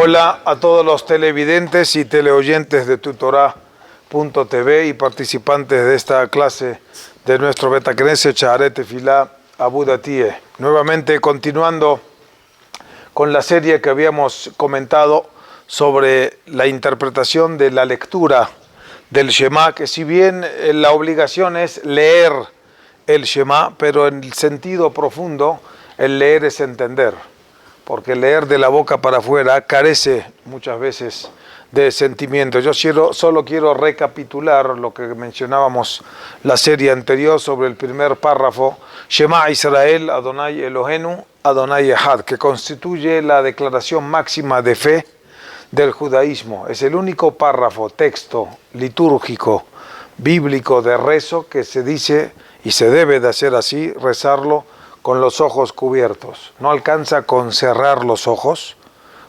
Hola a todos los televidentes y teleoyentes de Tutorah.tv y participantes de esta clase de nuestro Beit Knesset Shaarei Tefilá Abu Datie. Nuevamente continuando con la serie que habíamos comentado sobre la interpretación de la lectura del Shema, que si bien la obligación es leer el Shema, pero en el sentido profundo el leer es entender. Porque leer de la boca para afuera carece muchas veces de sentimiento. Yo solo quiero recapitular lo que mencionábamos la serie anterior sobre el primer párrafo, Shema Israel, Adonai Elohenu, Adonai Echad, que constituye la declaración máxima de fe del judaísmo. Es el único párrafo, texto litúrgico, bíblico de rezo que se dice, y se debe de hacer así, rezarlo con los ojos cubiertos. No alcanza con cerrar los ojos,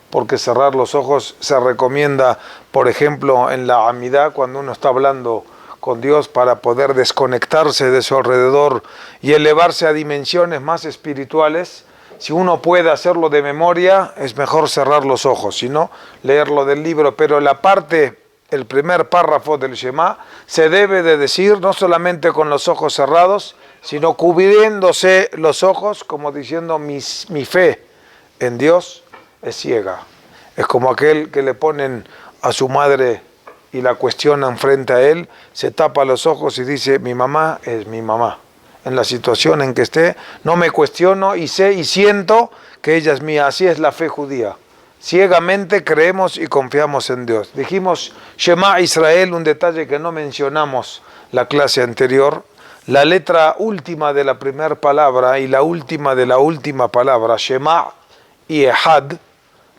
porque cerrar los ojos se recomienda, por ejemplo, en la Amidá, cuando uno está hablando con Dios para poder desconectarse de su alrededor y elevarse a dimensiones más espirituales. Si uno puede hacerlo de memoria, es mejor cerrar los ojos, si no, leerlo del libro. Pero la parte, el primer párrafo del Shema, se debe de decir no solamente con los ojos cerrados, sino cubriéndose los ojos, como diciendo mi fe en Dios es ciega. Es como aquel que le ponen a su madre y la cuestionan frente a él, se tapa los ojos y dice, mi mamá es mi mamá. En la situación en que esté, no me cuestiono y sé y siento que ella es mía. Así es la fe judía. Ciegamente creemos y confiamos en Dios. Dijimos Shema Israel, un detalle que no mencionamos la clase anterior. La letra última de la primera palabra y la última de la última palabra, Shema y Echad,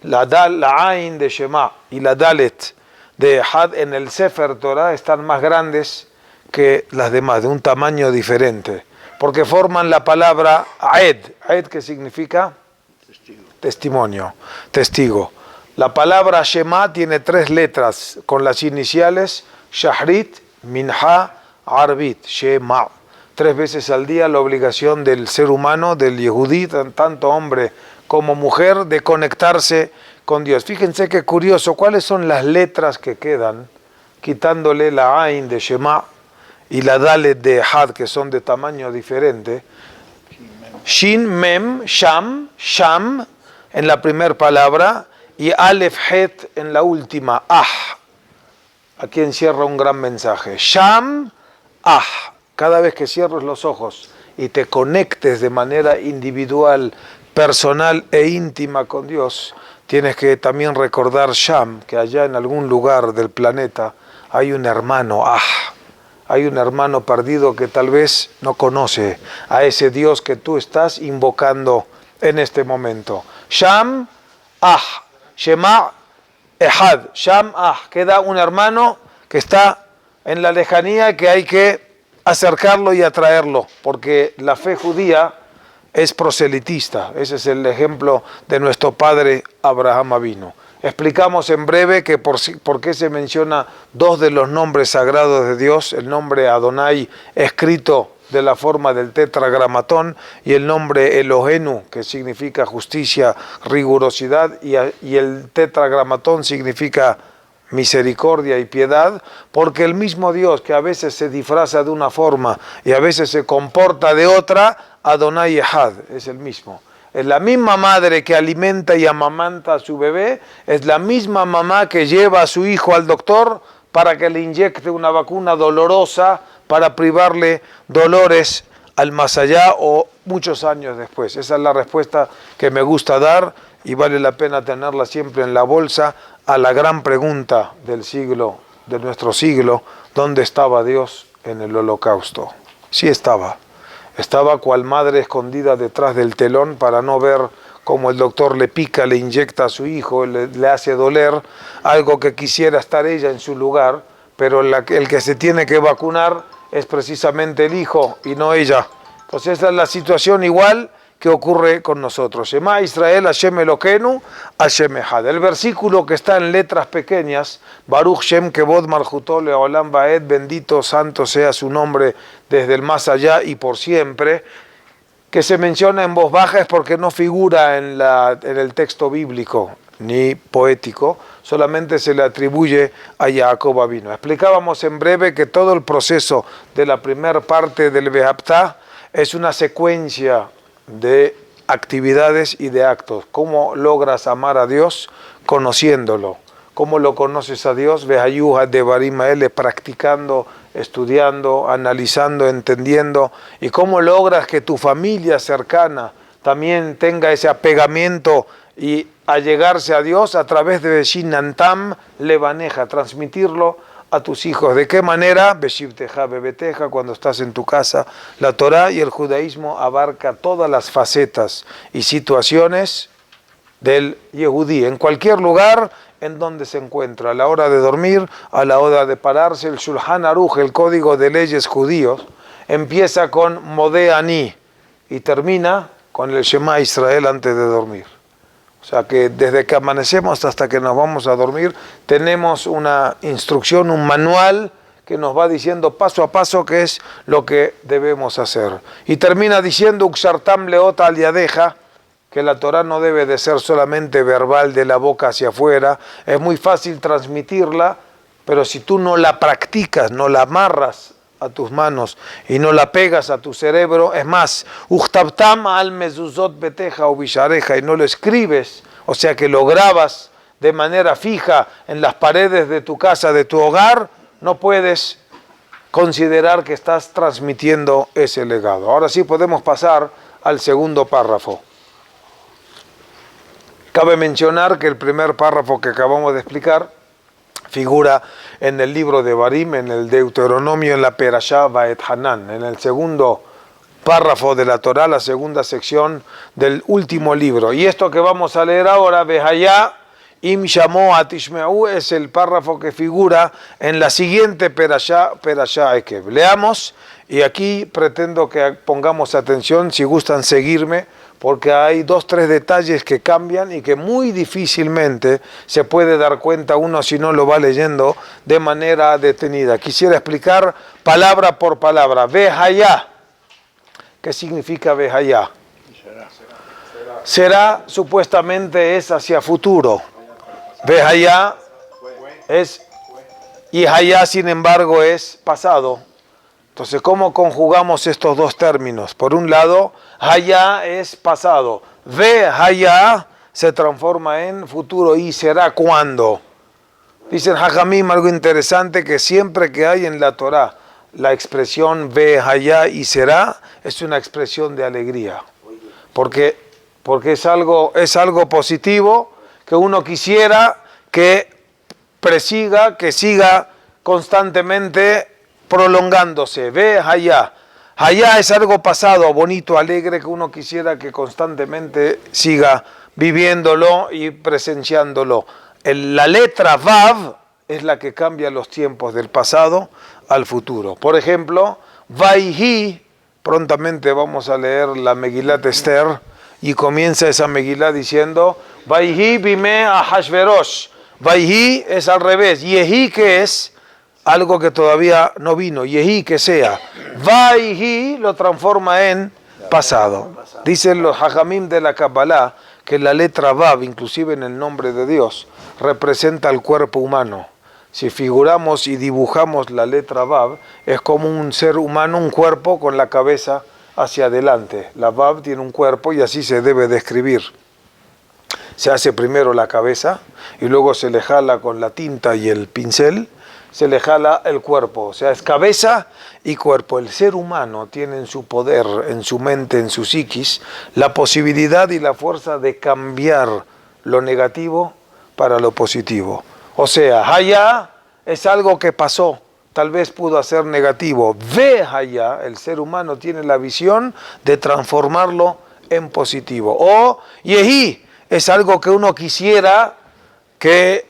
la Ain de Shema y la Dalet de Echad en el Sefer Torah están más grandes que las demás, de un tamaño diferente, porque forman la palabra Aed, Aed que significa testimonio, testigo. La palabra Shema tiene 3 letras con las iniciales Shahrit, Minha, Arbit, Shema. 3 veces al día la obligación del ser humano, del Yehudí, tanto hombre como mujer, de conectarse con Dios. Fíjense qué curioso, ¿cuáles son las letras que quedan? Quitándole la Ain de Shema y la Dalet de Echad, que son de tamaño diferente. Shin, Mem, Sham, Sham en la primera palabra y Aleph, Het en la última, Ah. Aquí encierra un gran mensaje. Sham, Ah. Cada vez que cierres los ojos y te conectes de manera individual, personal e íntima con Dios, tienes que también recordar Sham, que allá en algún lugar del planeta hay un hermano, hay un hermano perdido que tal vez no conoce a ese Dios que tú estás invocando en este momento. Sham, Shema, Echad, Sham, queda un hermano que está en la lejanía que hay que acercarlo y atraerlo, porque la fe judía es proselitista. Ese es el ejemplo de nuestro padre Abraham Avinu. Explicamos en breve que por qué se menciona 2 de los nombres sagrados de Dios, el nombre Adonai escrito de la forma del tetragramatón y el nombre Elohenu, que significa justicia, rigurosidad, y el tetragramatón significa misericordia y piedad, porque el mismo Dios que a veces se disfraza de una forma y a veces se comporta de otra, Adonai Echad, es el mismo. Es la misma madre que alimenta y amamanta a su bebé, es la misma mamá que lleva a su hijo al doctor para que le inyecte una vacuna dolorosa para privarle dolores al más allá o muchos años después. Esa es la respuesta que me gusta dar y vale la pena tenerla siempre en la bolsa a la gran pregunta del siglo, de nuestro siglo, ¿dónde estaba Dios en el holocausto? Sí estaba. Estaba cual madre escondida detrás del telón para no ver cómo el doctor le pica, le inyecta a su hijo, le hace doler, algo que quisiera estar ella en su lugar, pero el que se tiene que vacunar es precisamente el hijo y no ella. Entonces esa es la situación igual que ocurre con nosotros. Shema Israel, Hashem Elokeinu, Hashem Echad. El versículo que está en letras pequeñas, Baruch Shem Kevod Malchuto Leolam Vaed, bendito, santo sea su nombre desde el más allá y por siempre, que se menciona en voz baja es porque no figura en el texto bíblico. ni poético, solamente se le atribuye a Jacob Avinu. Explicábamos en breve que todo el proceso de la primera parte del Vehaptah es una secuencia de actividades y de actos. ¿Cómo logras amar a Dios? Conociéndolo. ¿Cómo lo conoces a Dios? Vehayuha de Barimaele, practicando, estudiando, analizando, entendiendo. ¿Y cómo logras que tu familia cercana también tenga ese apegamiento y allegarse a Dios? A través de Shinantam Levaneja, transmitirlo a tus hijos. ¿De qué manera? Beshivteja bebeteja, cuando estás en tu casa. La Torá y el judaísmo abarca todas las facetas y situaciones del Yehudí, en cualquier lugar en donde se encuentra, a la hora de dormir, a la hora de pararse. El Shulchan Aruch, el código de leyes judíos, empieza con Modeh Ani y termina con el Shema Israel antes de dormir. O sea que desde que amanecemos hasta que nos vamos a dormir, tenemos una instrucción, un manual que nos va diciendo paso a paso qué es lo que debemos hacer. Y termina diciendo, Uxartam leota al yadeja, que la Torah no debe de ser solamente verbal de la boca hacia afuera. Es muy fácil transmitirla, pero si tú no la practicas, no la amarras a tus manos y no la pegas a tu cerebro, es más, Uchtabtam al mezuzot beteja o bishareja, y no lo escribes, o sea que lo grabas de manera fija en las paredes de tu casa, de tu hogar, no puedes considerar que estás transmitiendo ese legado. Ahora sí podemos pasar al segundo párrafo. Cabe mencionar que el primer párrafo que acabamos de explicar figura en el libro de Barim, en el Deuteronomio, en la Perashá Vaet Hanan, en el segundo párrafo de la Torá, la segunda sección del último libro. Y esto que vamos a leer ahora, Behayá Im Shamo Atishme'u, es el párrafo que figura en la siguiente Perashá Ekev. Leamos, y aquí pretendo que pongamos atención, si gustan seguirme, porque hay 2-3 detalles que cambian y que muy difícilmente se puede dar cuenta uno si no lo va leyendo de manera detenida. Quisiera explicar palabra por palabra. Behayá. ¿Qué significa Behayá? Será supuestamente es hacia futuro. Behayá es, y Hayá sin embargo es pasado. Entonces, ¿cómo conjugamos estos dos términos? Por un lado, Hayá es pasado. Ve Hayá se transforma en futuro y será cuando. Dicen Jajamim algo interesante, que siempre que hay en la Torá la expresión ve Hayá y será, es una expresión de alegría. Porque es algo positivo que uno quisiera que presiga, que siga constantemente prolongándose. Ve Hayá. Hayá es algo pasado, bonito, alegre, que uno quisiera que constantemente siga viviéndolo y presenciándolo. La letra Vav es la que cambia los tiempos del pasado al futuro. Por ejemplo, Vaihi, prontamente vamos a leer la Megilat Esther, y comienza esa Megilá diciendo, Vaihi bime Ahashverosh. Vaihi es al revés. Yehi, que es algo que todavía no vino. Yehi, que sea. Vaihi lo transforma en pasado. Dicen los Hajamim de la Kabbalah que la letra Vav, inclusive en el nombre de Dios, representa el cuerpo humano. Si figuramos y dibujamos la letra Vav, es como un ser humano, un cuerpo con la cabeza hacia adelante. La Vav tiene un cuerpo y así se debe describir. Se hace primero la cabeza y luego se le jala con la tinta y el pincel, se le jala el cuerpo. O sea, es cabeza y cuerpo. El ser humano tiene en su poder, en su mente, en su psiquis, la posibilidad y la fuerza de cambiar lo negativo para lo positivo. O sea, Hayá es algo que pasó, tal vez pudo ser negativo. Ve Hayá, el ser humano tiene la visión de transformarlo en positivo. O Yehi es algo que uno quisiera que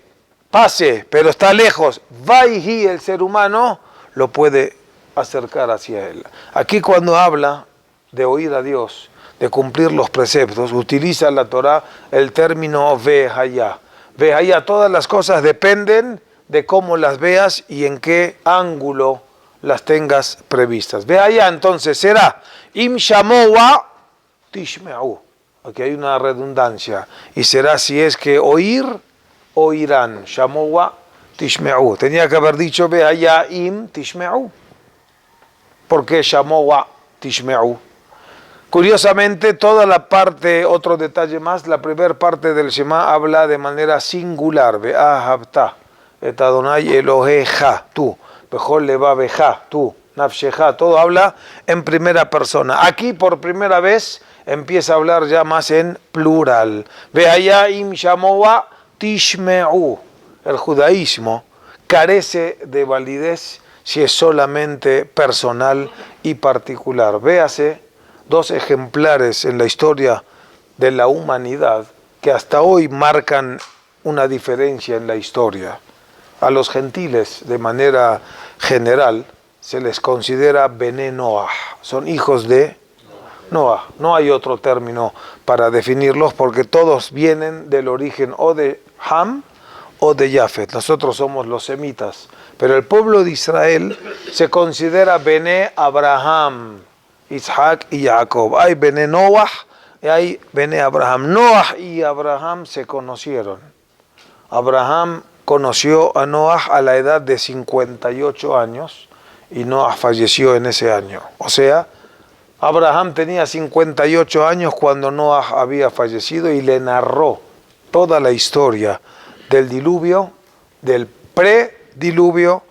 pase, pero está lejos. Vaihi, el ser humano, lo puede acercar hacia él. Aquí cuando habla de oír a Dios, de cumplir los preceptos, utiliza la Torá el término Ve Hayá. Ve Hayá, todas las cosas dependen de cómo las veas y en qué ángulo las tengas previstas. Ve Hayá, entonces será Im Shamoa Tishme'u. aquí hay una redundancia, y será si es que oír, oirán. Shamowa tishme'u. Tenía que haber dicho Be'aya im tishme'u. ¿Por qué Shamowa tishme'u? Curiosamente, toda la parte, otro detalle más, la primera parte del Shema habla de manera singular. Ve'ahavta et Adonai Eloheja, tú. Bechol levaveja, tú. Nafsheja, todo habla en primera persona. Aquí por primera vez empieza a hablar ya más en plural. Ve'aya im shamoa tishme'u. El judaísmo carece de validez si es solamente personal y particular. Véase dos ejemplares en la historia de la humanidad que hasta hoy marcan una diferencia en la historia. A los gentiles, de manera general, se les considera Bené Noah, son hijos de Noah. No hay otro término para definirlos porque todos vienen del origen o de Ham o de Jafet. Nosotros somos los semitas, pero el pueblo de Israel se considera Bené Abraham, Isaac y Jacob. Hay Bené Noah y hay Bené Abraham. Noah y Abraham se conocieron. Abraham conoció a Noah a la edad de 58 años y Noah falleció en ese año. O sea, Abraham tenía 58 años cuando Noah había fallecido y le narró toda la historia del diluvio, del prediluvio,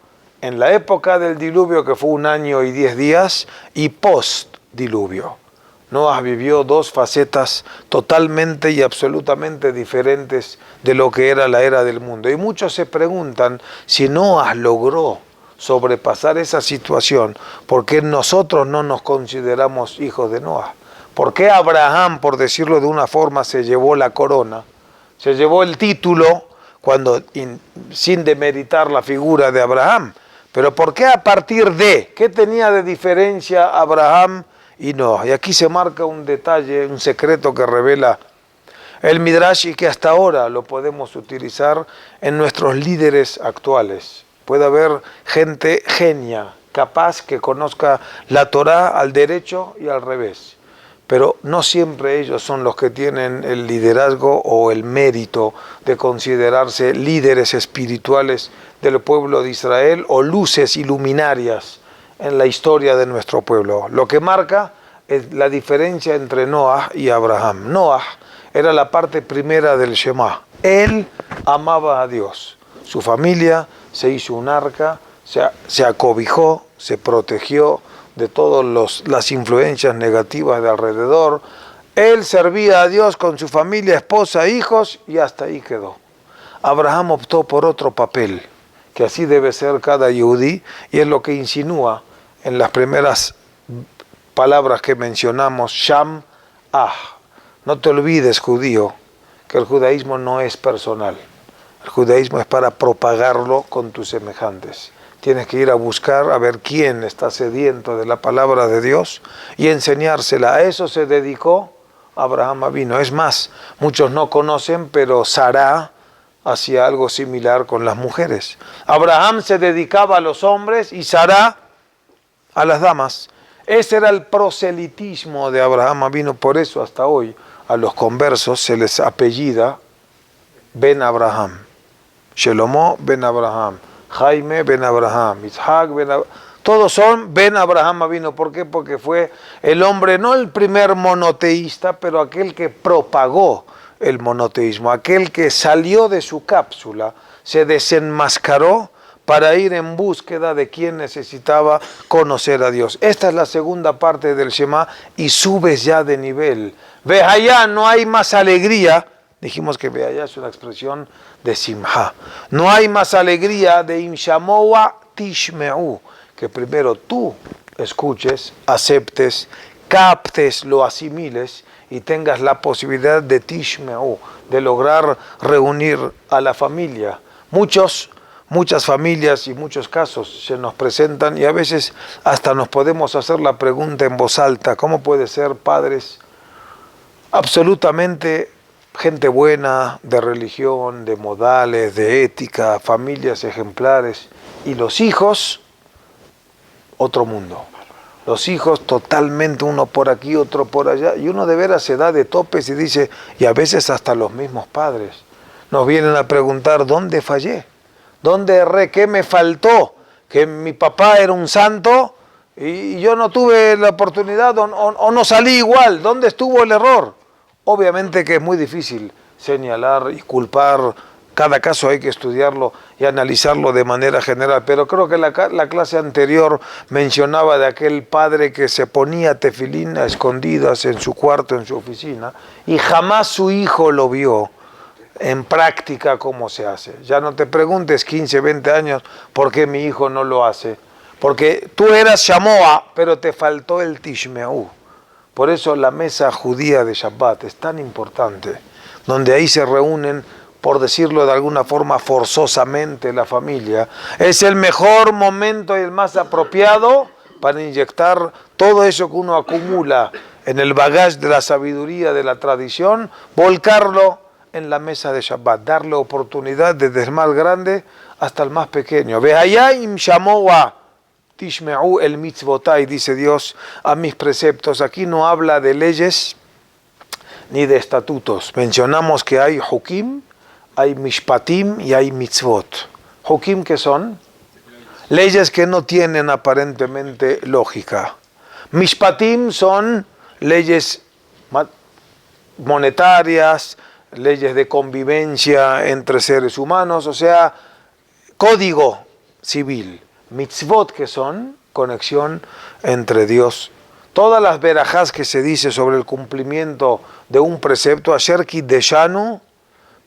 en la época del diluvio que fue 1 año y 10 días y post-diluvio. Noah vivió dos facetas totalmente y absolutamente diferentes de lo que era la era del mundo. Y muchos se preguntan si Noah logró sobrepasar esa situación, ¿por qué nosotros no nos consideramos hijos de Noah? ¿Por qué Abraham, por decirlo de una forma, se llevó la corona? Se llevó el título cuando, sin demeritar la figura de Abraham. Pero ¿por qué a partir de? ¿Qué tenía de diferencia Abraham y Noah? Y aquí se marca un detalle, un secreto que revela el Midrash y que hasta ahora lo podemos utilizar en nuestros líderes actuales. Puede haber gente genia, capaz que conozca la Torá al derecho y al revés. Pero no siempre ellos son los que tienen el liderazgo o el mérito de considerarse líderes espirituales del pueblo de Israel o luces iluminarias en la historia de nuestro pueblo. Lo que marca es la diferencia entre Noah y Abraham. Noah era la parte primera del Shema. Él amaba a Dios. Su familia se hizo un arca, se acobijó, se protegió de todas las influencias negativas de alrededor. Él servía a Dios con su familia, esposa, hijos y hasta ahí quedó. Abraham optó por otro papel, que así debe ser cada yehudí, y es lo que insinúa en las primeras palabras que mencionamos, Sham Ah. No te olvides, judío, que el judaísmo no es personal. El judaísmo es para propagarlo con tus semejantes. Tienes que ir a buscar a ver quién está sediento de la palabra de Dios y enseñársela. A eso se dedicó Abraham Avinu. Es más, muchos no conocen, pero Sará hacía algo similar con las mujeres. Abraham se dedicaba a los hombres y Sará a las damas. Ese era el proselitismo de Abraham Avinu. Por eso hasta hoy a los conversos se les apellida Ben Abraham. Shelomo Ben Abraham. Jaime Ben Abraham. Isaac Ben Abraham. Todos son Ben Abraham Avinu. ¿Por qué? Porque fue el hombre, no el primer monoteísta, pero aquel que propagó el monoteísmo. Aquel que salió de su cápsula, se desenmascaró para ir en búsqueda de quien necesitaba conocer a Dios. Esta es la segunda parte del Shema y subes ya de nivel. Ve allá, no hay más alegría. Dijimos que ve allá es una expresión de simha. No hay más alegría de imshamoa tishme'u, que primero tú escuches, aceptes, captes, lo asimiles y tengas la posibilidad de tishme'u, de lograr reunir a la familia. Muchas familias y muchos casos se nos presentan y a veces hasta nos podemos hacer la pregunta en voz alta, ¿cómo puede ser padres absolutamente gente buena, de religión, de modales, de ética, familias ejemplares, y los hijos, otro mundo? Los hijos totalmente, uno por aquí, otro por allá, y uno de veras se da de topes y dice, y a veces hasta los mismos padres nos vienen a preguntar, ¿dónde fallé? ¿Dónde erré? ¿Qué me faltó? Que mi papá era un santo y yo no tuve la oportunidad o no salí igual. ¿Dónde estuvo el error? Obviamente que es muy difícil señalar y culpar. Cada caso hay que estudiarlo y analizarlo de manera general, pero creo que la clase anterior mencionaba de aquel padre que se ponía tefilín a escondidas en su cuarto, en su oficina, y jamás su hijo lo vio en práctica cómo se hace. Ya no te preguntes 15, 20 años por qué mi hijo no lo hace, porque tú eras Shamoa, pero te faltó el Tishmeú. Por eso la mesa judía de Shabbat es tan importante, donde ahí se reúnen, por decirlo de alguna forma forzosamente, la familia. Es el mejor momento y el más apropiado para inyectar todo eso que uno acumula en el bagaje de la sabiduría, de la tradición, volcarlo en la mesa de Shabbat, darle oportunidad desde el más grande hasta el más pequeño. Ve'ayim shamoa tishme'u el mitzvotai, dice Dios, a mis preceptos. Aquí no habla de leyes ni de estatutos. Mencionamos que hay hukim, hay mishpatim y hay mitzvot. Hukim, ¿qué son? Leyes que no tienen aparentemente lógica. Mishpatim son leyes monetarias, leyes de convivencia entre seres humanos, o sea, código civil. Mitzvot, que son conexión entre Dios. Todas las verajás que se dice sobre el cumplimiento de un precepto, asher kiddeshanu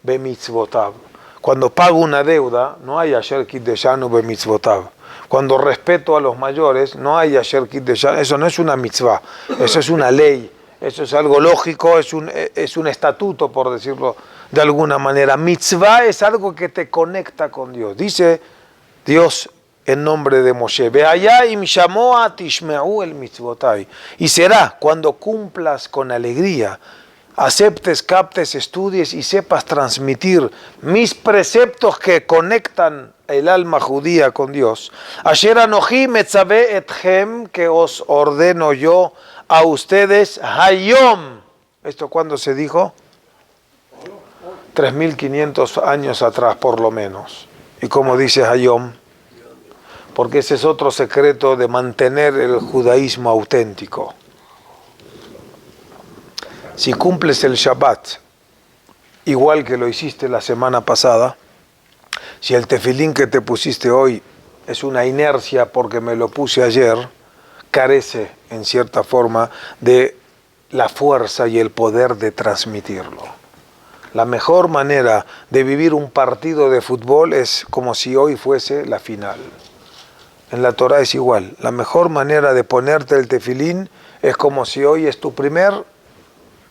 bemitzvotav. Cuando pago una deuda, no hay asher kiddeshanu bemitzvotav. Cuando respeto a los mayores, no hay asher kiddeshanu. Eso no es una mitzvah, eso es una ley. Eso es algo lógico, es un estatuto, por decirlo de alguna manera. Mitzvah es algo que te conecta con Dios. Dice Dios en nombre de Moshe, Ve'ayim shamoa tishme'u el mitzvotai. Y será cuando cumplas con alegría, aceptes, captes, estudies y sepas transmitir mis preceptos que conectan el alma judía con Dios. Asher anoji metzave etchem, que os ordeno yo a ustedes, hayom. ¿Esto cuándo se dijo? 3.500 años atrás, por lo menos. ¿Y cómo dice hayom? Porque ese es otro secreto de mantener el judaísmo auténtico. Si cumples el Shabbat, igual que lo hiciste la semana pasada, si el tefilín que te pusiste hoy es una inercia porque me lo puse ayer, carece en cierta forma de la fuerza y el poder de transmitirlo. La mejor manera de vivir un partido de fútbol es como si hoy fuese la final. En la Torah es igual. La mejor manera de ponerte el tefilín es como si hoy es tu primer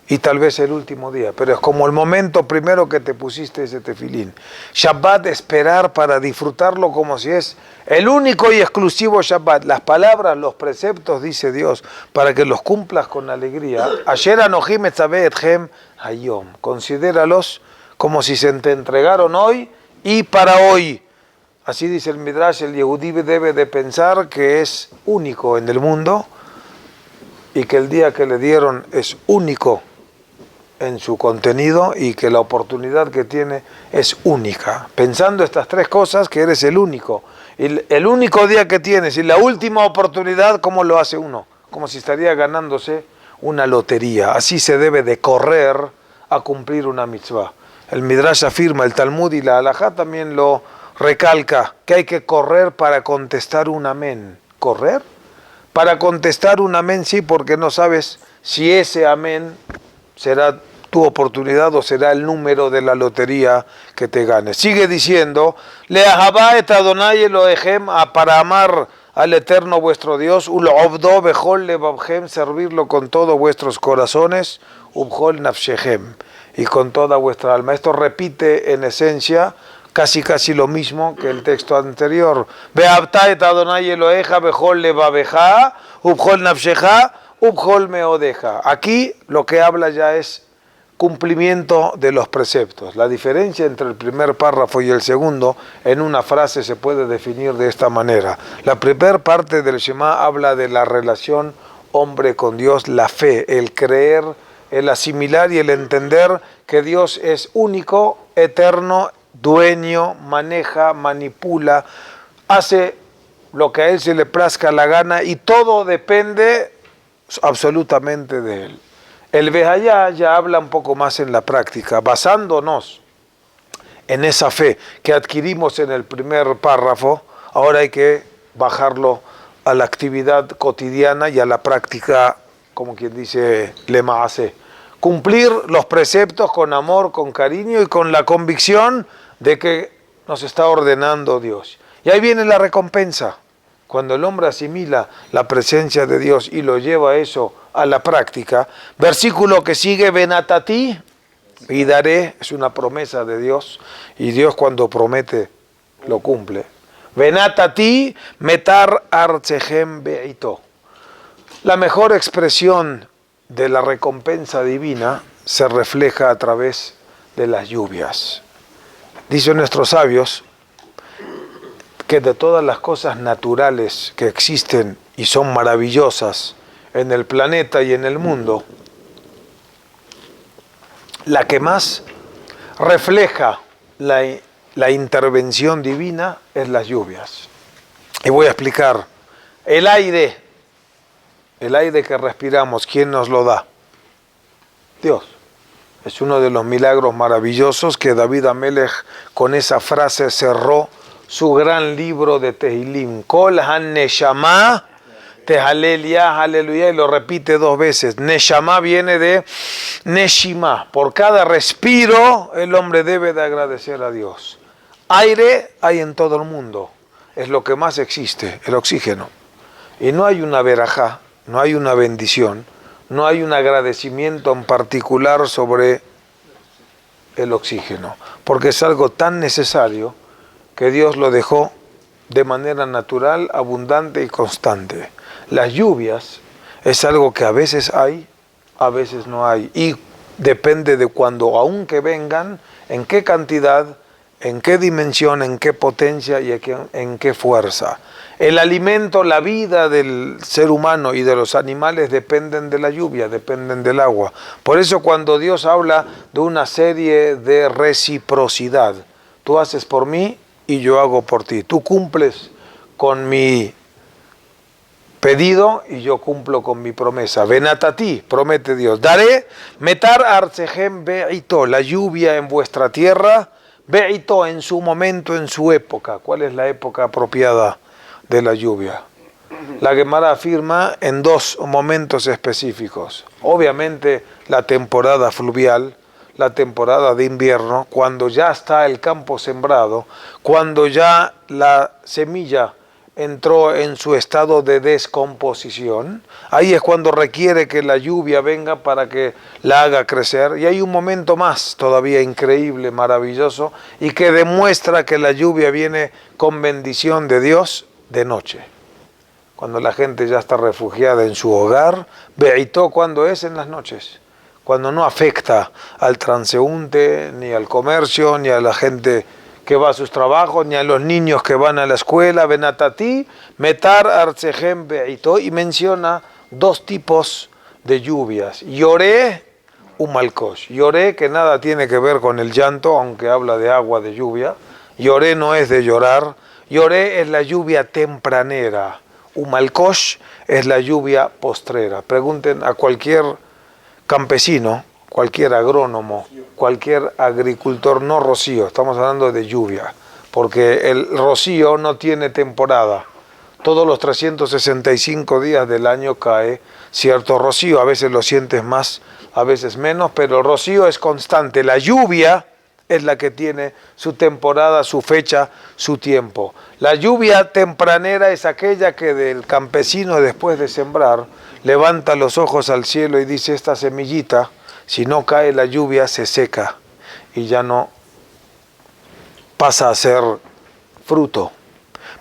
y tal vez el último día, pero es como el momento primero que te pusiste ese tefilín. Shabbat, esperar para disfrutarlo como si es el único y exclusivo Shabbat. Las palabras, los preceptos, dice Dios, para que los cumplas con alegría. Asher anoji metzave etchem hayom. Considéralos como si se te entregaron hoy y para hoy. Así dice el Midrash, el Yehudí debe de pensar que es único en el mundo y que el día que le dieron es único en su contenido y que la oportunidad que tiene es única. Pensando estas tres cosas, que eres el único. Y el único día que tienes y la última oportunidad, ¿cómo lo hace uno? Como si estaría ganándose una lotería. Así se debe de correr a cumplir una mitzvah. El Midrash afirma, el Talmud y la Halajá también lo recalca, que hay que correr para contestar un amén. ¿Correr? Para contestar un amén, sí, porque no sabes si ese amén será tu oportunidad o será el número de la lotería que te gane. Sigue diciendo, Leahavá et Adonai Elohechem, para amar al Eterno vuestro Dios, Ul'obdo bechol levavchem, servirlo con todos vuestros corazones, Ubchol nafshechem, y con toda vuestra alma. Esto repite en esencia casi lo mismo que el texto anterior. Ve'avta et Adonai Elohecha bechol levavecha, Ubchol nafshecha, Ubchol meodeja. Aquí lo que habla ya es cumplimiento de los preceptos. La diferencia entre el primer párrafo y el segundo en una frase se puede definir de esta manera. La primera parte del Shema habla de la relación hombre con Dios, la fe, el creer, el asimilar y el entender que Dios es único, eterno, dueño, maneja, manipula, hace lo que a Él se le plazca la gana y todo depende absolutamente de Él. El Behayá ya habla un poco más en la práctica, basándonos en esa fe que adquirimos en el primer párrafo, ahora hay que bajarlo a la actividad cotidiana y a la práctica, como quien dice, le maasé. Cumplir los preceptos con amor, con cariño y con la convicción de que nos está ordenando Dios. Y ahí viene la recompensa. Cuando el hombre asimila la presencia de Dios y lo lleva eso a la práctica, versículo que sigue, Benatati, y daré, es una promesa de Dios, y Dios cuando promete lo cumple. Benatati, metar artsehem beito. La mejor expresión de la recompensa divina se refleja a través de las lluvias. Dicen nuestros sabios que de todas las cosas naturales que existen y son maravillosas en el planeta y en el mundo, la que más refleja la intervención divina es las lluvias. Y voy a explicar. El aire que respiramos, ¿quién nos lo da? Dios. Es uno de los milagros maravillosos que David Amelech con esa frase cerró su gran libro de Tehilim. Kol ha-neshama tehalelia, aleluya, y lo repite 2 veces. Neshama viene de neshima. Por cada respiro el hombre debe de agradecer a Dios. Aire hay en todo el mundo. Es lo que más existe, el oxígeno. Y no hay una verajá, no hay una bendición, no hay un agradecimiento en particular sobre el oxígeno, porque es algo tan necesario que Dios lo dejó de manera natural, abundante y constante. Las lluvias es algo que a veces hay, a veces no hay, y depende de cuando, aunque vengan, en qué cantidad, en qué dimensión, en qué potencia y en qué fuerza. El alimento, la vida del ser humano y de los animales dependen de la lluvia, dependen del agua. Por eso cuando Dios habla de una serie de reciprocidad, tú haces por mí y yo hago por ti. Tú cumples con mi pedido y yo cumplo con mi promesa. Benatati, promete Dios. Daré metar artsehem beito, la lluvia en vuestra tierra, beito en su momento, en su época. ¿Cuál es la época apropiada de la lluvia? La Gemara afirma en 2 momentos específicos. Obviamente la temporada fluvial, la temporada de invierno, cuando ya está el campo sembrado, cuando ya la semilla entró en su estado de descomposición, ahí es cuando requiere que la lluvia venga para que la haga crecer. Y hay un momento más todavía increíble, maravilloso, y que demuestra que la lluvia viene con bendición de Dios de noche. Cuando la gente ya está refugiada en su hogar, beitó, cuando es en las noches, cuando no afecta al transeúnte, ni al comercio, ni a la gente que va a sus trabajos, ni a los niños que van a la escuela. Benatati, metar artsehem beito, y menciona 2 tipos de lluvias. Lloré, umalkosh. Lloré, que nada tiene que ver con el llanto, aunque habla de agua, de lluvia. Lloré no es de llorar. Lloré es la lluvia tempranera. Umalkosh es la lluvia postrera. Pregunten a cualquier campesino, cualquier agrónomo, cualquier agricultor, no rocío, estamos hablando de lluvia, porque el rocío no tiene temporada. Todos los 365 días del año cae cierto rocío, a veces lo sientes más, a veces menos, pero el rocío es constante. La lluvia es la que tiene su temporada, su fecha, su tiempo. La lluvia tempranera es aquella que del campesino, después de sembrar, levanta los ojos al cielo y dice: esta semillita, si no cae la lluvia, se seca y ya no pasa a ser fruto.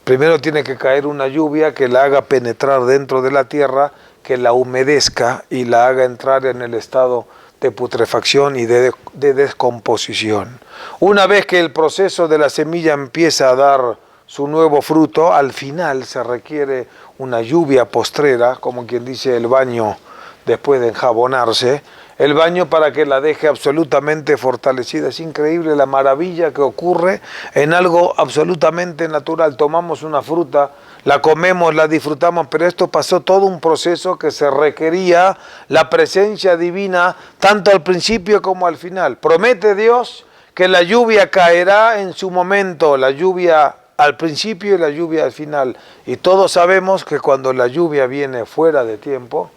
Primero tiene que caer una lluvia que la haga penetrar dentro de la tierra, que la humedezca y la haga entrar en el estado de putrefacción y de descomposición. Una vez que el proceso de la semilla empieza a dar su nuevo fruto, al final se requiere una lluvia postrera, como quien dice el baño después de enjabonarse, el baño para que la deje absolutamente fortalecida. Es increíble la maravilla que ocurre en algo absolutamente natural. Tomamos una fruta, la comemos, la disfrutamos, pero esto pasó todo un proceso que se requería la presencia divina tanto al principio como al final. Promete Dios que la lluvia caerá en su momento, la lluvia al principio y la lluvia al final. Y todos sabemos que cuando la lluvia viene fuera de tiempo,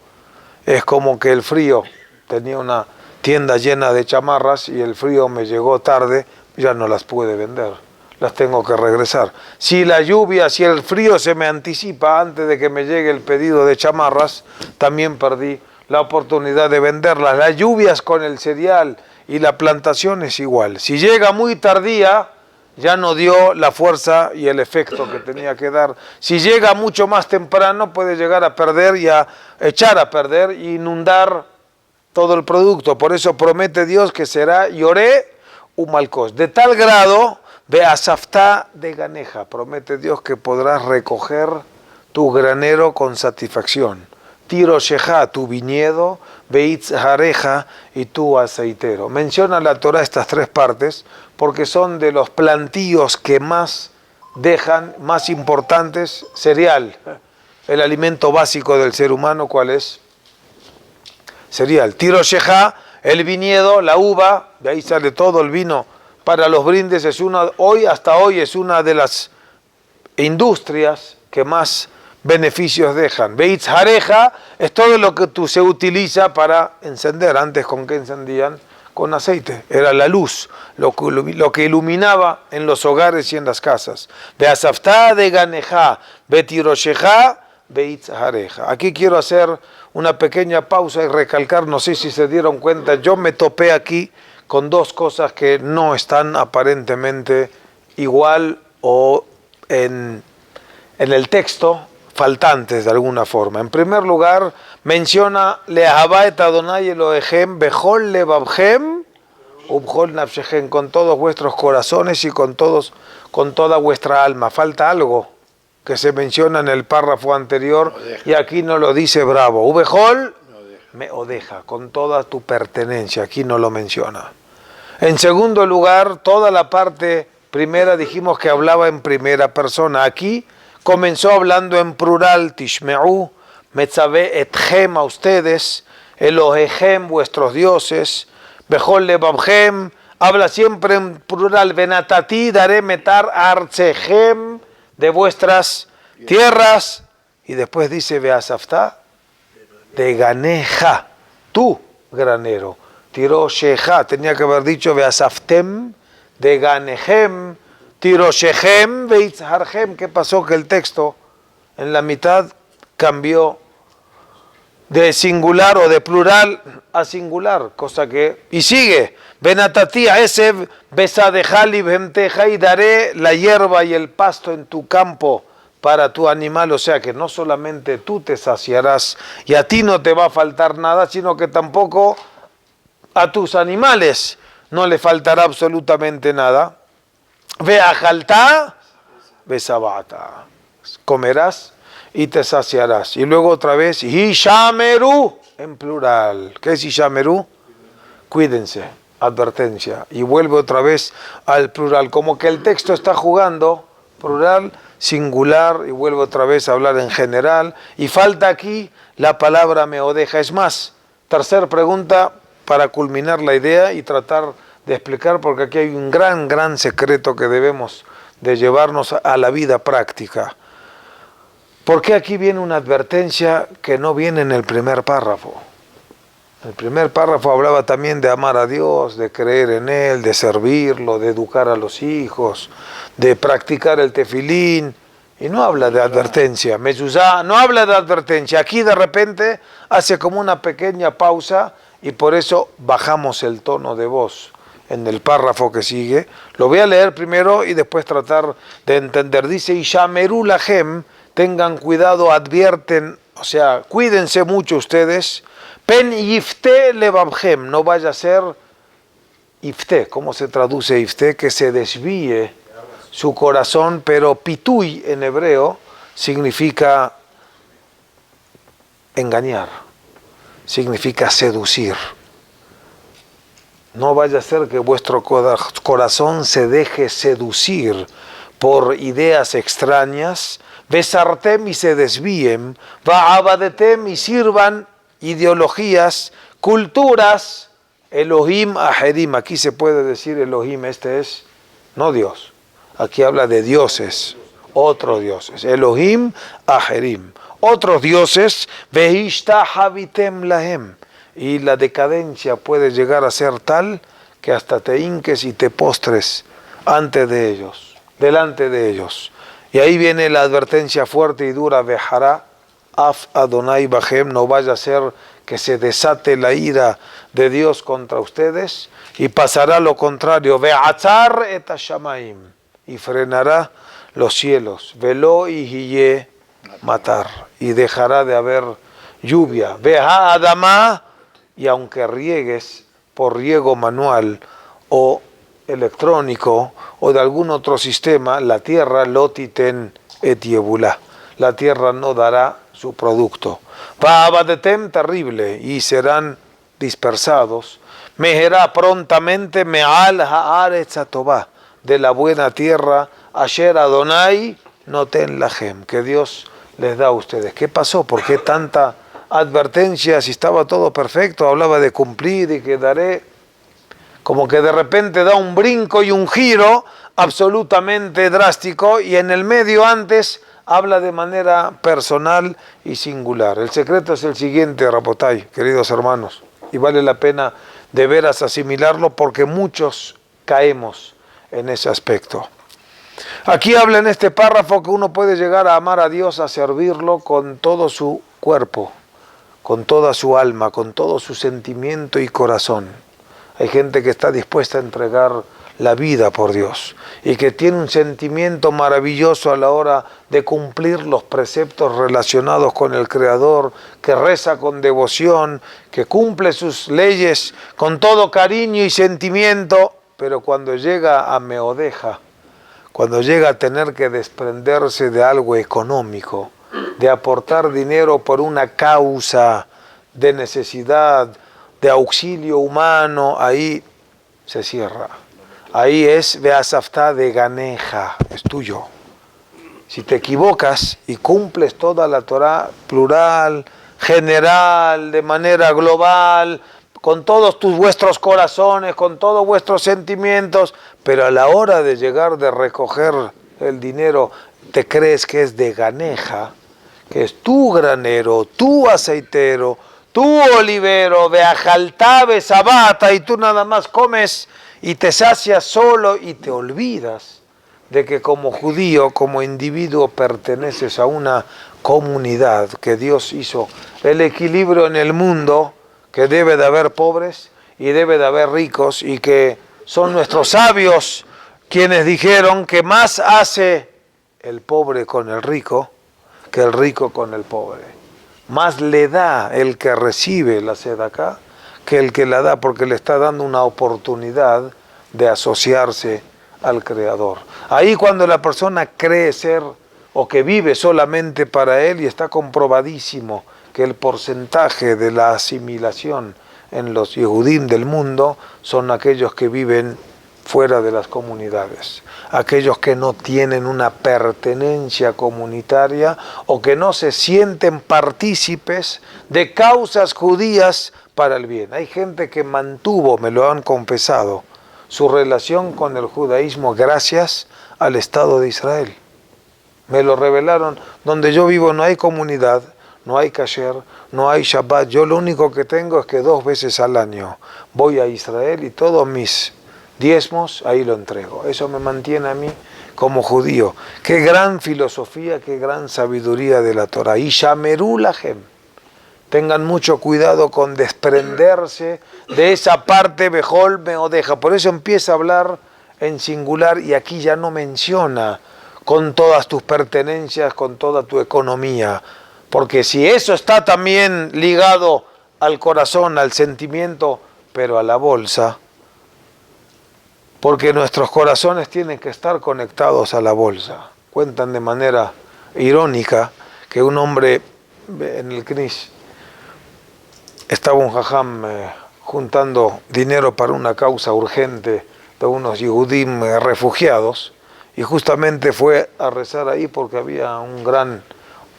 es como que el frío, tenía una tienda llena de chamarras y el frío me llegó tarde, ya no las pude vender, las tengo que regresar. Si la lluvia, si el frío se me anticipa antes de que me llegue el pedido de chamarras, también perdí la oportunidad de venderlas. Las lluvias con el cereal y la plantación es igual. Si llega muy tardía, ya no dio la fuerza y el efecto que tenía que dar. Si llega mucho más temprano, puede llegar a perder y a echar a perder e inundar todo el producto. Por eso promete Dios que será Yoré Umalcos. De tal grado, Beasaftá de Ganeja. Promete Dios que podrás recoger tu granero con satisfacción. Tiro Shejá, tu viñedo, Beitz Jareja y tu aceitero. Menciona la Torah estas tres partes porque son de los plantíos que más dejan, más importantes, cereal. El alimento básico del ser humano, ¿cuál es? Cereal. Tiro Shejá, el viñedo, la uva, de ahí sale todo el vino para los brindes. Hasta hoy es una de las industrias que más beneficios dejan. Beitz Jareja es todo lo que se utiliza para encender. Antes, ¿con qué encendían? Con aceite. Era la luz, lo que iluminaba en los hogares y en las casas. Beasaftá de Ganeja, Betirosheja, Beitz Jareja. Aquí quiero hacer una pequeña pausa y recalcar, no sé si se dieron cuenta, yo me topé aquí con dos cosas que no están aparentemente igual o en el texto, faltantes de alguna forma. En primer lugar, menciona Leahavá et Adonai Elohechem bechol levavchem ubchol nafshechem, con todos vuestros corazones y con toda vuestra alma. Falta algo que se menciona en el párrafo anterior y aquí no lo dice Bravo. Ubechol me odeja, con toda tu pertenencia. Aquí no lo menciona. En segundo lugar, toda la parte primera dijimos que hablaba en primera persona. Aquí comenzó hablando en plural, Tishme'u, Metzavé etchem, a ustedes, Elohechem, vuestros dioses, Bechol levavchem, habla siempre en plural, Benatati daré metar arcechem, de vuestras tierras, y después dice Beasaftá, de Ganeja, tu granero, Tiro Sheja, tenía que haber dicho Beasaftem, de Ganejem, Tiroshehem, Beitzharhem. ¿Qué pasó? Que el texto en la mitad cambió de singular o de plural a singular, cosa que... Y sigue, Benatati Esev, Besadejali, Bemteja, y daré la hierba y el pasto en tu campo para tu animal. O sea que no solamente tú te saciarás y a ti no te va a faltar nada, sino que tampoco a tus animales no le faltará absolutamente nada. Veajaltá, besabata. Comerás y te saciarás. Y luego otra vez, Hishameru, en plural. ¿Qué es Hishameru? Cuídense, advertencia. Y vuelve otra vez al plural. Como que el texto está jugando, plural, singular, y vuelve otra vez a hablar en general. Y falta aquí la palabra meodeja. Es más, tercera pregunta para culminar la idea y tratar de explicar, porque aquí hay un gran secreto que debemos de llevarnos a la vida práctica. ¿Por qué aquí viene una advertencia que no viene en el primer párrafo? El primer párrafo hablaba también de amar a Dios, de creer en Él, de servirlo, de educar a los hijos, de practicar el tefilín, y no habla de advertencia. Mezuzá no habla de advertencia. Aquí de repente hace como una pequeña pausa y por eso bajamos el tono de voz. En el párrafo que sigue, lo voy a leer primero y después tratar de entender. Dice, Ishameru lahem, tengan cuidado, advierten, o sea, cuídense mucho ustedes, Pen yifte levabhem, no vaya a ser ifte. ¿Cómo se traduce ifte? Que se desvíe su corazón, pero pitui en hebreo significa engañar, significa seducir. No vaya a ser que vuestro corazón se deje seducir por ideas extrañas, besartem y se desvíen, va'abadetem y sirvan ideologías, culturas, Elohim ahedim. Aquí se puede decir Elohim, este es no Dios. Aquí habla de dioses, otros dioses. Elohim ahedim. Otros dioses, veishtahavitem lahem. Y la decadencia puede llegar a ser tal que hasta te hinques y te postres ante de ellos, delante de ellos. Y ahí viene la advertencia fuerte y dura, vejará af Adonai bahem, no vaya a ser que se desate la ira de Dios contra ustedes, y pasará lo contrario, ve'atzar et hashamaim, y frenará los cielos, velo y hiye matar, y dejará de haber lluvia, ve'a adama, y aunque riegues por riego manual o electrónico o de algún otro sistema, la tierra lotiten et yebulá, la tierra no dará su producto. Va'abadetem, terrible, y serán dispersados. Mejerá prontamente me'al haaretz hatová, de la buena tierra, asher Adonai noten lahem, que Dios les da a ustedes. ¿Qué pasó? ¿Por qué tanta advertencia si estaba todo perfecto? Hablaba de cumplir y que daré, como que de repente da un brinco y un giro absolutamente drástico, y en el medio antes habla de manera personal y singular. El secreto es el siguiente, Rabotay, queridos hermanos, y vale la pena de veras asimilarlo porque muchos caemos en ese aspecto. Aquí habla en este párrafo que uno puede llegar a amar a Dios, a servirlo con todo su cuerpo, con toda su alma, con todo su sentimiento y corazón. Hay gente que está dispuesta a entregar la vida por Dios y que tiene un sentimiento maravilloso a la hora de cumplir los preceptos relacionados con el Creador, que reza con devoción, que cumple sus leyes con todo cariño y sentimiento, pero cuando llega a meodeja, cuando llega a tener que desprenderse de algo económico, de aportar dinero por una causa de necesidad, de auxilio humano, ahí se cierra. Ahí es Beasaftá de ganeja, es tuyo. Si te equivocas y cumples toda la Torá plural, general, de manera global, con todos vuestros corazones, con todos vuestros sentimientos, pero a la hora de llegar de recoger el dinero, te crees que es de ganeja, que es tu granero, tu aceitero, tu olivero, Beajaltá, Besabata, y tú nada más comes y te sacias solo y te olvidas de que como judío, como individuo, perteneces a una comunidad que Dios hizo el equilibrio en el mundo, que debe de haber pobres y debe de haber ricos, y que son nuestros sabios quienes dijeron que más hace el pobre con el rico que el rico con el pobre. Más le da el que recibe la sedacá que el que la da, porque le está dando una oportunidad de asociarse al Creador. Ahí cuando la persona cree ser o que vive solamente para él, y está comprobadísimo que el porcentaje de la asimilación en los Yehudim del mundo son aquellos que viven fuera de las comunidades, aquellos que no tienen una pertenencia comunitaria o que no se sienten partícipes de causas judías para el bien. Hay gente que mantuvo, me lo han confesado, su relación con el judaísmo gracias al Estado de Israel. Me lo revelaron. Donde yo vivo no hay comunidad, no hay kasher, no hay Shabbat. Yo lo único que tengo es que 2 veces al año voy a Israel y todos mis diezmos ahí lo entrego. Eso me mantiene a mí como judío. Qué gran filosofía, qué gran sabiduría de la Torah. Y shameru lahem. Tengan mucho cuidado con desprenderse de esa parte bejol meodeja. Por eso empieza a hablar en singular, y aquí ya no menciona con todas tus pertenencias, con toda tu economía. Porque si eso está también ligado al corazón, al sentimiento, pero a la bolsa, porque nuestros corazones tienen que estar conectados a la bolsa. Cuentan de manera irónica que un hombre en el Knish estaba un jajam juntando dinero para una causa urgente de unos Yehudim refugiados, y justamente fue a rezar ahí porque había un gran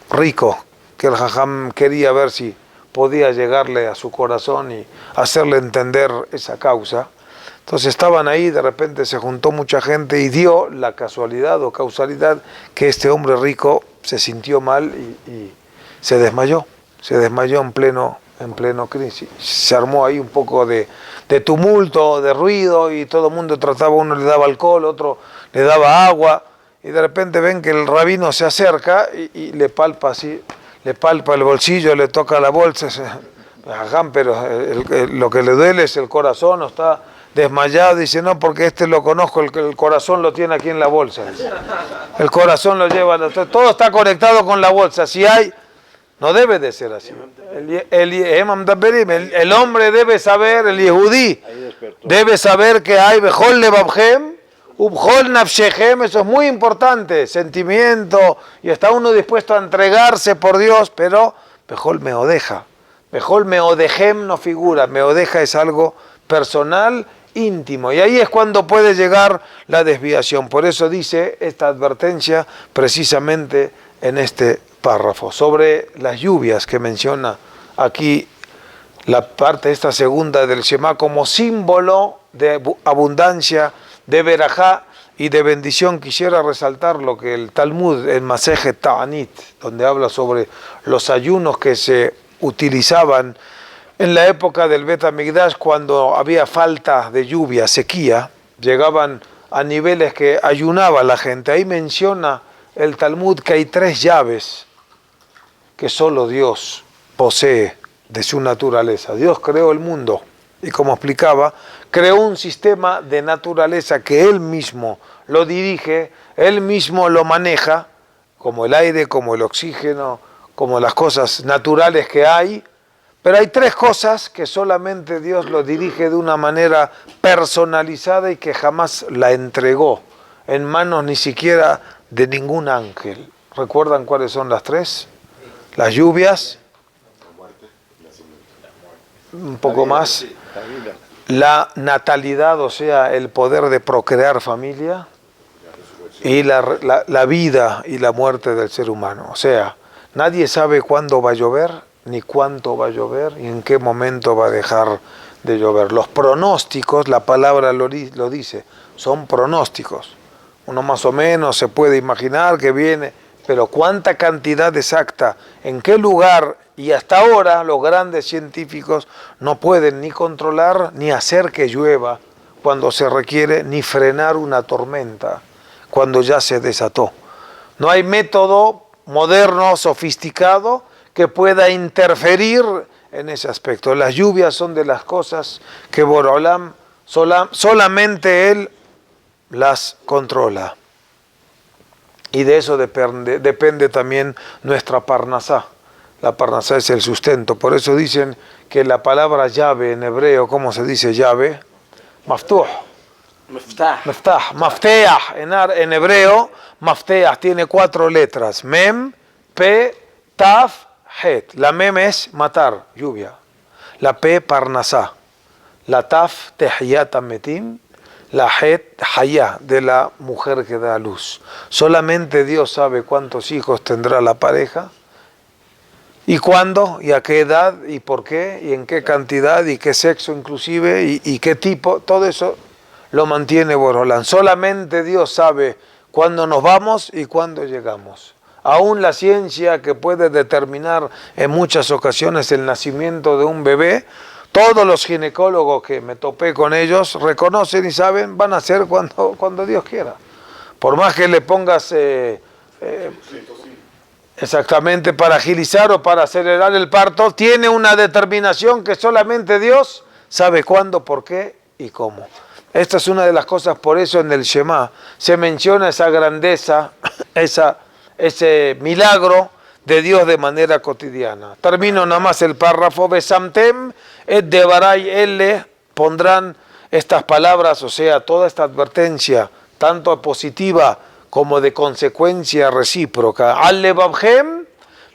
rico que el jajam quería ver si podía llegarle a su corazón y hacerle entender esa causa. Entonces estaban ahí, de repente se juntó mucha gente y dio la casualidad o causalidad que este hombre rico se sintió mal y se desmayó en pleno crisis. Se armó ahí un poco de tumulto, de ruido, y todo el mundo trataba, uno le daba alcohol, otro le daba agua, y de repente ven que el rabino se acerca y le palpa así, le palpa el bolsillo, le toca la bolsa, pero lo que le duele es el corazón, no está desmayado. Dice, no, porque lo conozco, el corazón lo tiene aquí en la bolsa. El corazón lo lleva, todo está conectado con la bolsa. Si hay, no debe de ser así. El hombre debe saber, el yehudí debe saber que hay bejol levavhem, ubjol nafshechem, eso es muy importante, sentimiento, y está uno dispuesto a entregarse por Dios, pero bejol meodeja. Bejol meodejem no figura, meodeja es algo personal, íntimo, y ahí es cuando puede llegar la desviación. Por eso dice esta advertencia precisamente en este párrafo, sobre las lluvias que menciona aquí la parte esta segunda del Shema como símbolo de abundancia, de verajá y de bendición. Quisiera resaltar lo que el Talmud en Masejet Ta'anit, donde habla sobre los ayunos que se utilizaban en la época del Bet Hamikdash, cuando había falta de lluvia, sequía, llegaban a niveles que ayunaba la gente. Ahí menciona el Talmud que hay 3 llaves que solo Dios posee de su naturaleza. Dios creó el mundo y, como explicaba, creó un sistema de naturaleza que Él mismo lo dirige, Él mismo lo maneja, como el aire, como el oxígeno, como las cosas naturales que hay. Pero hay 3 cosas que solamente Dios lo dirige de una manera personalizada y que jamás la entregó en manos ni siquiera de ningún ángel. ¿Recuerdan cuáles son las 3? Las lluvias, un poco más, la natalidad, o sea, el poder de procrear familia, y la vida y la muerte del ser humano. O sea, nadie sabe cuándo va a llover, ni cuánto va a llover, y en qué momento va a dejar de llover. Los pronósticos, la palabra lo dice, son pronósticos. Uno más o menos se puede imaginar que viene, pero cuánta cantidad exacta, en qué lugar, y hasta ahora los grandes científicos no pueden ni controlar ni hacer que llueva cuando se requiere, ni frenar una tormenta cuando ya se desató. No hay método moderno, sofisticado, que pueda interferir en ese aspecto. Las lluvias son de las cosas que Borolam solamente Él las controla. Y de eso depende también nuestra parnasá. La parnasá es el sustento. Por eso dicen que la palabra llave en hebreo, ¿cómo se dice llave? Maftuh. Meftah. Mafteah. En hebreo, mafteah tiene 4 letras. Mem, Pe, Taf, Het. La Mem es matar, lluvia. La Pe, parnasá. La Taf, tehiyat ametim. La Het, hayá, de la mujer que da a luz. Solamente Dios sabe cuántos hijos tendrá la pareja, y cuándo, y a qué edad, y por qué, y en qué cantidad, y qué sexo inclusive, y qué tipo. Todo eso lo mantiene Borolán. Solamente Dios sabe cuándo nos vamos y cuándo llegamos. Aún la ciencia, que puede determinar en muchas ocasiones el nacimiento de un bebé, todos los ginecólogos que me topé con ellos reconocen y saben, van a ser cuando Dios quiera. Por más que le pongas exactamente para agilizar o para acelerar el parto, tiene una determinación que solamente Dios sabe cuándo, por qué y cómo. Esta es una de las cosas, por eso en el Shema se menciona esa grandeza, ese milagro de Dios de manera cotidiana. Termino nada más el párrafo. Besamtem et devaray elle, pondrán estas palabras, o sea, toda esta advertencia, tanto positiva como de consecuencia recíproca. Al levavhem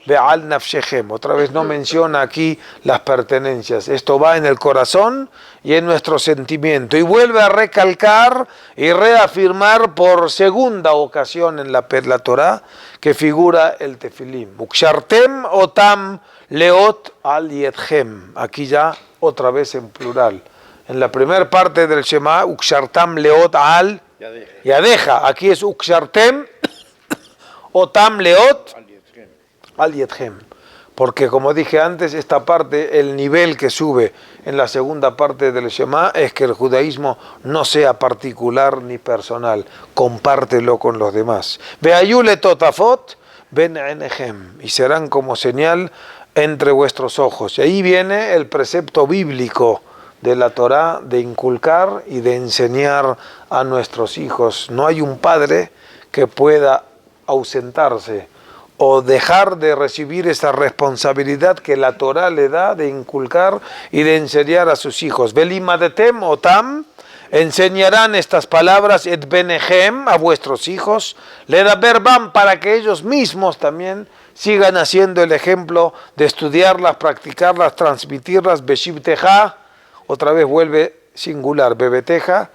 ve'al nafshechem. Otra vez no menciona aquí las pertenencias. Esto va en el corazón y en nuestro sentimiento. Y vuelve a recalcar y reafirmar por segunda ocasión en la Torah que figura el tefilim. Ukshartem otam leot al yedhem. Aquí ya otra vez en plural. En la primera parte del Shema, ukshartam leot al yadeja. Aquí es ukshartem otam leot al yedhem. Porque como dije antes, esta parte, el nivel que sube en la segunda parte del Shema es que el judaísmo no sea particular ni personal, compártelo con los demás. Veayule totafot ben enechem, y serán como señal entre vuestros ojos. Y ahí viene el precepto bíblico de la Torá de inculcar y de enseñar a nuestros hijos. No hay un padre que pueda ausentarse o dejar de recibir esa responsabilidad que la Torá le da de inculcar y de enseñar a sus hijos. Velimadetem otam, enseñarán estas palabras et benehem a vuestros hijos, le da verbam para que ellos mismos también sigan haciendo el ejemplo de estudiarlas, practicarlas, transmitirlas. Beshivteja, otra vez vuelve singular, bebeteja,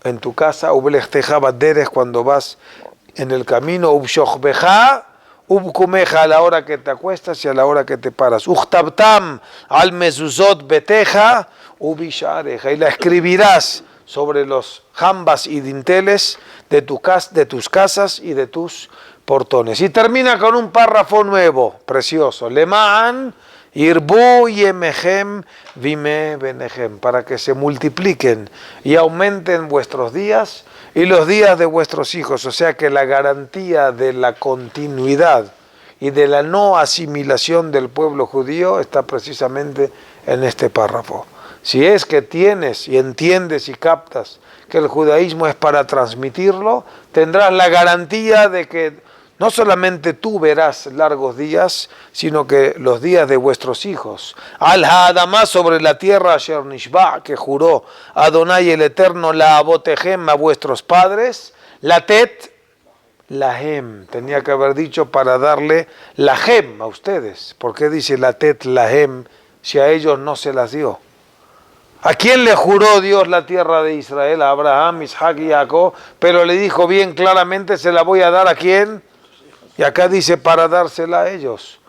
en tu casa, ublechteja baderes, cuando vas en el camino, ubshochbeja, ubkumeja, a la hora que te acuestas y a la hora que te paras. Uchtabtam al mezuzot beteja, ubishareja, y la escribirás sobre los jambas y dinteles de tus casas y de tus portones. Y termina con un párrafo nuevo, precioso. Lema'an irbu yemehem vime benehem, para que se multipliquen y aumenten vuestros días y los días de vuestros hijos. O sea que la garantía de la continuidad y de la no asimilación del pueblo judío está precisamente en este párrafo. Si es que tienes y entiendes y captas que el judaísmo es para transmitirlo, tendrás la garantía de que no solamente tú verás largos días, sino que los días de vuestros hijos. Al-Ha'adamá, sobre la tierra, Asher Nishba, que juró Adonai el Eterno, la abotejem, a vuestros padres, la tet, la hem, tenía que haber dicho para darle la hem a ustedes. ¿Por qué dice la tet, la hem, si a ellos no se las dio? ¿A quién le juró Dios la tierra de Israel? A Abraham, Isaac y Jacob, pero le dijo bien claramente, se la voy a dar ¿a quién? Y acá dice para dársela a ellos.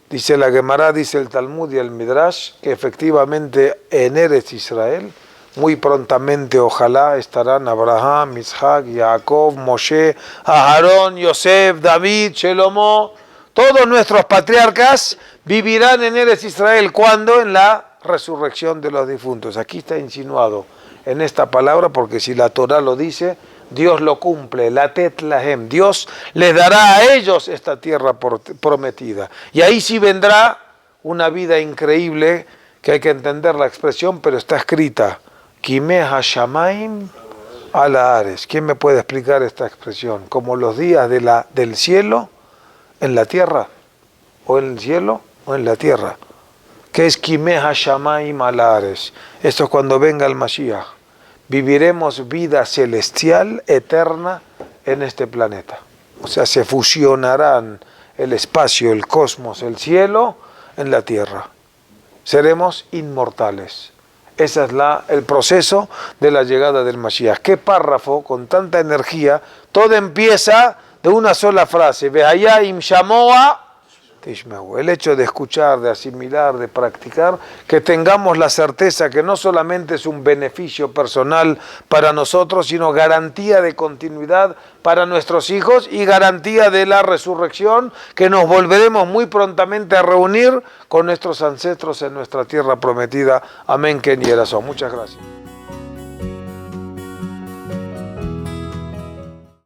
Dice la Gemara, dice el Talmud y el Midrash, que efectivamente en Eretz Israel, muy prontamente ojalá estarán Abraham, Isaac, Jacob, Moshe, Aarón, Yosef, David, Shelomo, todos nuestros patriarcas vivirán en Eretz Israel. ¿Cuándo? En la resurrección de los difuntos. Aquí está insinuado en esta palabra, porque si la Torah lo dice, Dios lo cumple, la tet lahem. Dios les dará a ellos esta tierra prometida. Y ahí sí vendrá una vida increíble, que hay que entender la expresión, pero está escrita. Kimeh hashamaim ala ares. ¿Quién me puede explicar esta expresión? Como los días del cielo en la tierra, o en el cielo o en la tierra. ¿Qué es Kimeh hashamaim ala ares? Esto es cuando venga el Mashiach. Viviremos vida celestial, eterna, en este planeta. O sea, se fusionarán el espacio, el cosmos, el cielo, en la tierra. Seremos inmortales. Ese es el proceso de la llegada del Mashiach. ¿Qué párrafo con tanta energía? Todo empieza de una sola frase. Ve'haya im shamoa tishmeu. El hecho de escuchar, de asimilar, de practicar, que tengamos la certeza que no solamente es un beneficio personal para nosotros, sino garantía de continuidad para nuestros hijos y garantía de la resurrección, que nos volveremos muy prontamente a reunir con nuestros ancestros en nuestra tierra prometida. Amén, Ken y Erazón. Muchas gracias.